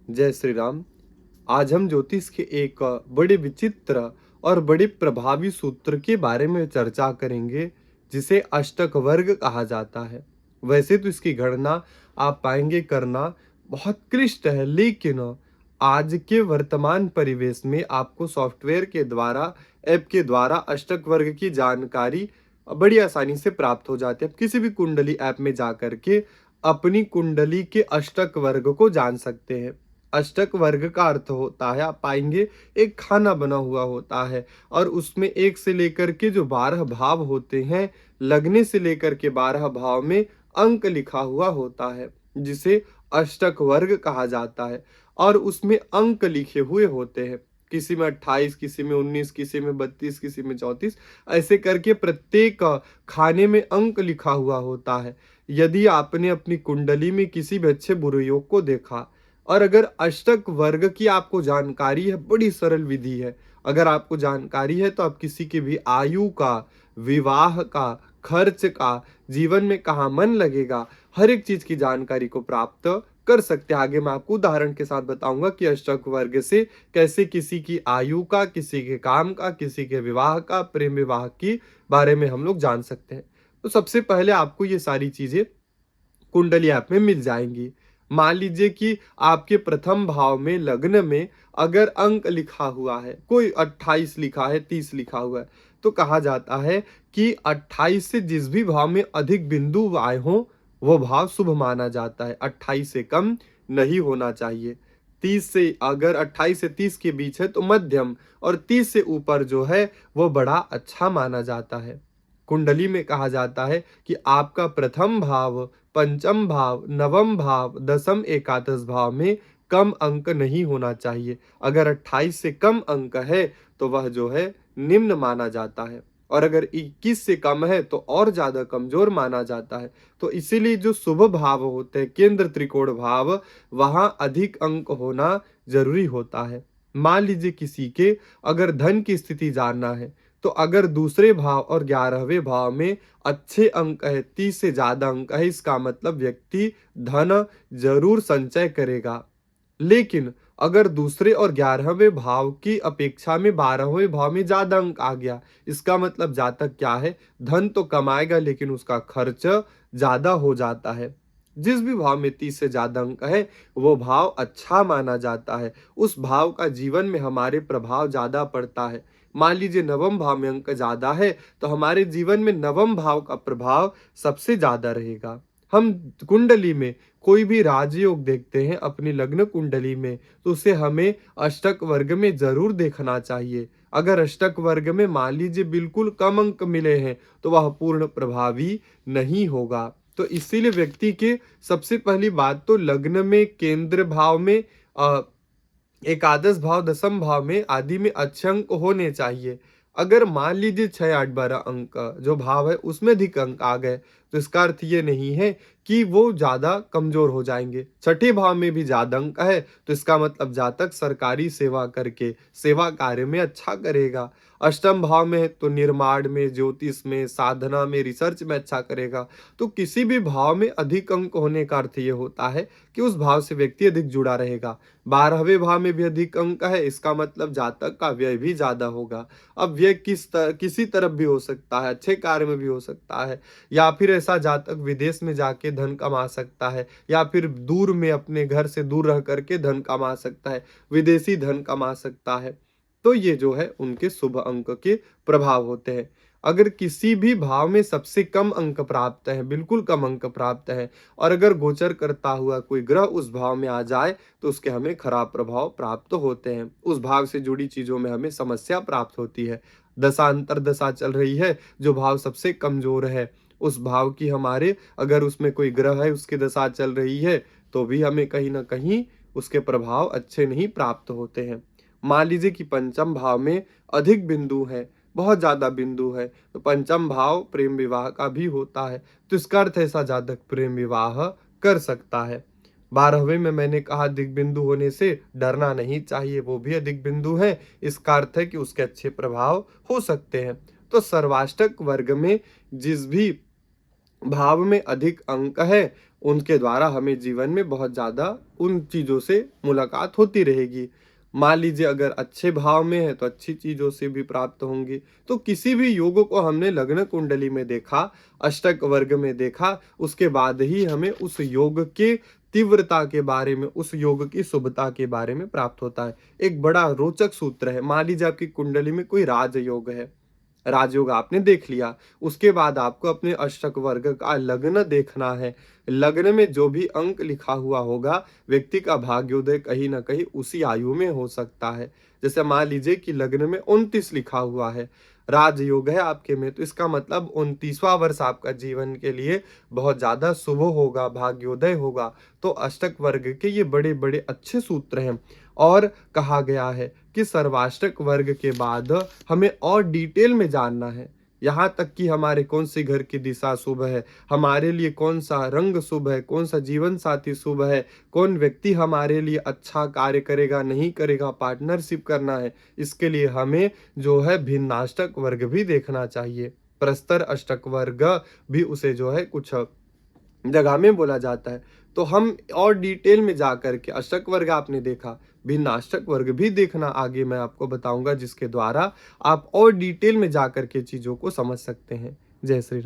जय श्री राम। आज हम ज्योतिष के एक बड़े विचित्र और बड़े प्रभावी सूत्र के बारे में चर्चा करेंगे, जिसे अष्टक वर्ग कहा जाता है। वैसे तो इसकी गणना आप पाएंगे करना बहुत क्लिष्ट है, लेकिन आज के वर्तमान परिवेश में आपको सॉफ्टवेयर के द्वारा, ऐप के द्वारा अष्टक वर्ग की जानकारी बड़ी आसानी से प्राप्त हो जाती है। आप किसी भी कुंडली ऐप में जा करके अपनी कुंडली के अष्टक वर्ग को जान सकते हैं। अष्टक वर्ग का अर्थ होता है, आप पाएंगे, एक खाना बना हुआ होता है और उसमें 1 से लेकर के जो 12 भाव होते हैं, लगने से लेकर के 12 भाव में अंक लिखा हुआ होता है, जिसे अष्टक वर्ग कहा जाता है। और उसमें अंक लिखे हुए होते हैं, किसी में 28, किसी में 19, किसी में 32, किसी में 34, ऐसे करके प्रत्येक खाने में अंक लिखा हुआ होता है। यदि आपने अपनी कुंडली में किसी भी अच्छे बुरे योग को देखा और अगर अष्टक वर्ग की आपको जानकारी है, बड़ी सरल विधि है। अगर आपको जानकारी है तो आप किसी की भी आयु का, विवाह का, खर्च का, जीवन में कहाँ मन लगेगा, हर एक चीज की जानकारी को प्राप्त कर सकते हैं। आगे मैं आपको उदाहरण के साथ बताऊंगा कि अष्टक वर्ग से कैसे किसी की आयु का, किसी के काम का, किसी के विवाह का, प्रेम विवाह की बारे में हम लोग जान सकते हैं। तो सबसे पहले आपको ये सारी चीजें कुंडली ऐप में मिल जाएंगी। मान लीजिए कि आपके प्रथम भाव में, लग्न में अगर अंक लिखा हुआ है, कोई 28 लिखा है, 30 लिखा हुआ है, तो कहा जाता है कि 28 से जिस भी भाव में अधिक बिंदु आए हों, वो भाव शुभ माना जाता है। 28 से कम नहीं होना चाहिए। 30 से, अगर 28 से 30 के बीच है तो मध्यम, और 30 से ऊपर जो है वो बड़ा अच्छा माना जाता है। कुंडली में कहा जाता है कि आपका प्रथम भाव, पंचम भाव, नवम भाव, दसम, एकादश भाव में कम अंक नहीं होना चाहिए। अगर 28 से कम अंक है तो वह जो है निम्न माना जाता है, और अगर 21 से कम है तो और ज्यादा कमजोर माना जाता है। तो इसीलिए जो शुभ भाव होते हैं, केंद्र त्रिकोण भाव, वहां अधिक अंक होना जरूरी होता है। मान लीजिए किसी के अगर धन की स्थिति जानना है, तो अगर दूसरे भाव और 11वें भाव में अच्छे अंक है, 30 से ज्यादा अंक है, इसका मतलब व्यक्ति धन जरूर संचय करेगा। लेकिन अगर दूसरे और 11वें भाव की अपेक्षा में 12वें भाव में ज्यादा अंक आ गया, इसका मतलब जातक क्या है, धन तो कमाएगा लेकिन उसका खर्च ज्यादा हो जाता है। जिस भी भाव में 30 से ज्यादा अंक है, वो भाव अच्छा माना जाता है। उस भाव का जीवन में हमारे प्रभाव ज्यादा पड़ता है। मान लीजिए नवम भाव में अंक ज्यादा है, तो हमारे जीवन में नवम भाव का प्रभाव सबसे ज्यादा रहेगा। हम कुंडली में कोई भी राजयोग देखते हैं अपनी लग्न कुंडली में, तो उसे हमें अष्टक वर्ग में जरूर देखना चाहिए। अगर अष्टक वर्ग में मान लीजिए बिल्कुल कम अंक मिले हैं, तो वह पूर्ण प्रभावी नहीं होगा। तो इसीलिए व्यक्ति के सबसे पहली बात तो लग्न में, केंद्र भाव में, एकादश भाव, दसम भाव में आदि में अच्छे अंक होने चाहिए। अगर मान लीजिए 6, 8, 12 अंक जो भाव है उसमें अधिक अंक आ गए, तो इसका अर्थ ये नहीं है कि वो ज्यादा कमजोर हो जाएंगे। छठे भाव में भी ज्यादा अंक है, तो इसका मतलब जातक सरकारी सेवा करके सेवा कार्य में अच्छा करेगा। अष्टम भाव में है तो निर्माण में, ज्योतिष में, साधना में, रिसर्च में अच्छा करेगा। तो किसी भी भाव में अधिक अंक होने का अर्थ ये होता है कि उस भाव से व्यक्ति अधिक जुड़ा रहेगा। 12वें भाव में भी अधिक अंक है, इसका मतलब जातक का व्यय भी ज्यादा होगा। अब व्यय किसी तरफ भी हो सकता है, अच्छे कार्य में भी हो सकता है, या फिर ऐसा जातक विदेश में जाके धन कमा सकता है, या फिर दूर में अपने घर से दूर रह करके धन कमा सकता है, विदेशी धन कमा सकता है। तो ये जो है उनके शुभ अंक के प्रभाव होते हैं। अगर किसी भी भाव में सबसे कम अंक प्राप्त है, बिल्कुल कम अंक प्राप्त है, और अगर गोचर करता हुआ कोई ग्रह उस भाव में आ जाए, तो उसके हमें खराब प्रभाव प्राप्त होते हैं। उस भाव से जुड़ी चीजों में हमें समस्या प्राप्त होती है। दशा अंतर दशा चल रही है, जो भाव सबसे कमजोर है, उस भाव की हमारे, अगर उसमें कोई ग्रह है उसकी दशा चल रही है, तो भी हमें कहीं ना कहीं उसके प्रभाव अच्छे नहीं प्राप्त होते हैं। मान लीजिए कि पंचम भाव में अधिक बिंदु है, बहुत ज्यादा बिंदु है, तो पंचम भाव प्रेम विवाह का भी होता है, तो इसका अर्थ ऐसा जातक प्रेम विवाह कर सकता है। 12वें में मैंने कहा अधिक बिंदु होने से डरना नहीं चाहिए, वो भी अधिक बिंदु है, इसका अर्थ है कि उसके अच्छे प्रभाव हो सकते हैं। तो सर्वाष्टक वर्ग में जिस भी भाव में अधिक अंक है, उनके द्वारा हमें जीवन में बहुत ज़्यादा उन चीज़ों से मुलाकात होती रहेगी। मान लीजिए अगर अच्छे भाव में है तो अच्छी चीज़ों से भी प्राप्त होंगी। तो किसी भी योग को हमने लग्न कुंडली में देखा, अष्टक वर्ग में देखा, उसके बाद ही हमें उस योग के तीव्रता के बारे में, उस योग की शुभता के बारे में प्राप्त होता है। एक बड़ा रोचक सूत्र है, मान लीजिए आपकी कुंडली में कोई राजयोग है, राजयोग आपने देख लिया, उसके बाद आपको अपने अष्टक वर्ग का लग्न देखना है। लग्न में जो भी अंक लिखा हुआ होगा, व्यक्ति का भाग्योदय कहीं न कहीं उसी आयु में हो सकता है। जैसे मान लीजिए कि लग्न में 29 लिखा हुआ है, राजयोग है आपके में, तो इसका मतलब 29वां वर्ष आपका जीवन के लिए बहुत ज़्यादा शुभ होगा, भाग्योदय होगा। तो अष्टक वर्ग के ये बड़े-बड़े अच्छे सूत्र हैं। और कहा गया है कि सर्वाष्टक वर्ग के बाद हमें और डिटेल में जानना है, यहाँ तक कि हमारे कौन सी घर की दिशा शुभ है, हमारे लिए कौन सा रंग शुभ है, कौन सा जीवन साथी शुभ है, कौन व्यक्ति हमारे लिए अच्छा कार्य करेगा नहीं करेगा, पार्टनरशिप करना है। इसके लिए हमें जो है भिन्नाष्टक वर्ग भी देखना चाहिए। प्रस्तर अष्टक वर्ग भी उसे जो है कुछ जगह में बोला जाता है। तो हम और डिटेल में जाकर के अष्टक वर्ग आपने देखा, भिन्नाष्टक वर्ग भी देखना आगे मैं आपको बताऊँगा, जिसके द्वारा आप और डिटेल में जाकर के चीज़ों को समझ सकते हैं। जय श्री राम।